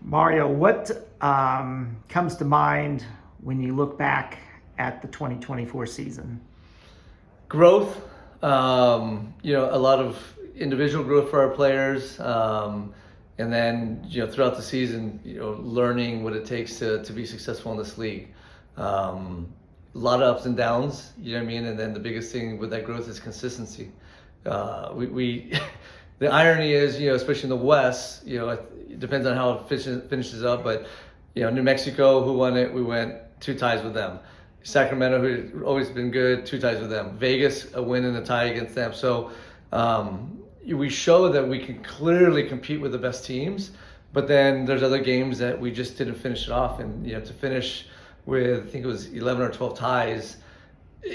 Mario, what comes to mind when you look back at the 2024 season? Growth, a lot of individual growth for our players, and then throughout the season, learning what it takes to be successful in this league. A lot of ups and downs, you know what I mean, and then the biggest thing with that growth is consistency. We the irony is, especially in the West, it depends on how it finishes up, but New Mexico, who won it, we went 2 ties with them. Sacramento, who's always been good, 2 ties with them. Vegas, a win and a tie against them. So we show that we can clearly compete with the best teams, but then there's other games that we just didn't finish it off. And to finish with, I think it was 11 or 12 ties,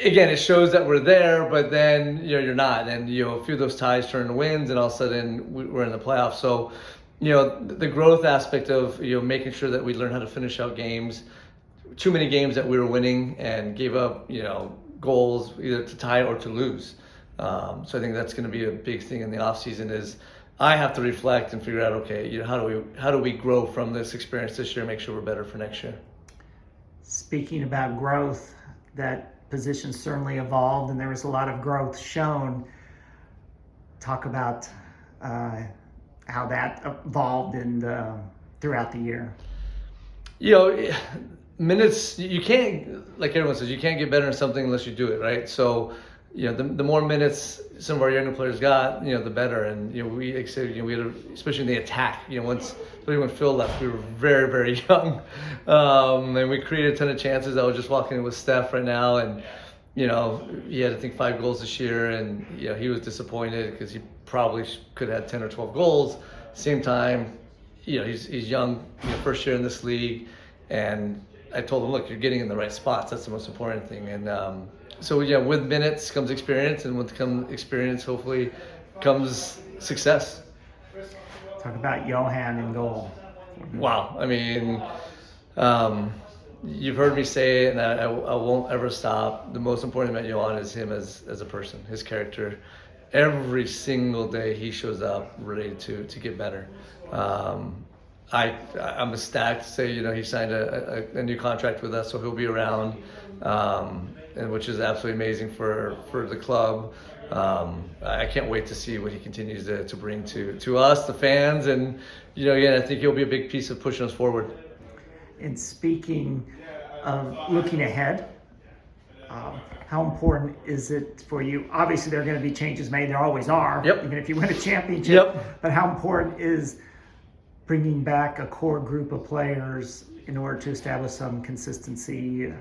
again, it shows that we're there, but then you're not. And a few of those ties turn into wins, and all of a sudden we're in the playoffs. So the growth aspect of making sure that we learn how to finish out games. Too many games that we were winning and gave up, goals either to tie or to lose. So I think that's going to be a big thing in the off season. Is I have to reflect and figure out, okay, how do we grow from this experience this year and make sure we're better for next year. Speaking about growth, that position certainly evolved, and there was a lot of growth shown. Talk about how that evolved and throughout the year. Minutes, you can't, like everyone says, you can't get better in something unless you do it, right? So, the more minutes some of our younger players got, the better. And, we had, especially in the attack, especially when Phil left, we were very, very young. And we created a ton of chances. I was just walking in with Steph right now, and, he had, I think, 5 goals this year, and, he was disappointed because he probably could have had 10 or 12 goals. Same time, he's young, first year in this league, and I told him, look, you're getting in the right spots. That's the most important thing. And so with minutes comes experience, and with experience, hopefully, comes success. Talk about Johan in goal. Wow. I mean, you've heard me say it, and I won't ever stop. The most important thing about Johan is him as a person, his character. Every single day he shows up ready to get better. I'm ecstatic to say, he signed a new contract with us, so he'll be around, and which is absolutely amazing for the club. I can't wait to see what he continues to bring to us, the fans, and again, I think he'll be a big piece of pushing us forward. And speaking of looking ahead, how important is it for you? Obviously, there are going to be changes made. There always are, even if you win a championship. But how important is bringing back a core group of players in order to establish some consistency?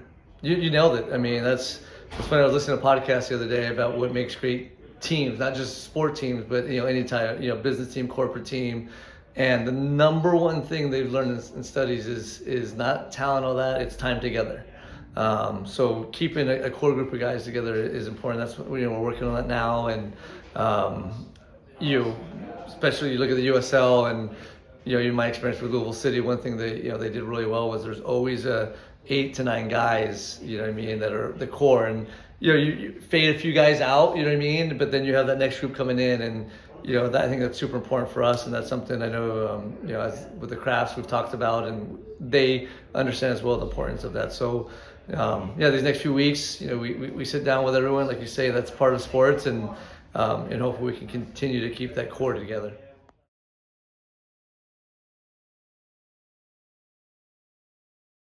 You nailed it. I mean, that's funny. I was listening to a podcast the other day about what makes great teams, not just sport teams, but any type, business team, corporate team. And the number one thing they've learned in studies is not talent, all that. It's time together. So keeping a core group of guys together is important. That's what we're working on that now. And especially you look at the USL and. In my experience with Louisville City, one thing they did really well was there's always 8 to 9 guys, that are the core, and you fade a few guys out, but then you have that next group coming in, and I think that's super important for us, and that's something I know as with the Crafts we've talked about, and they understand as well the importance of that. So these next few weeks, we sit down with everyone, like you say, that's part of sports, and hopefully we can continue to keep that core together.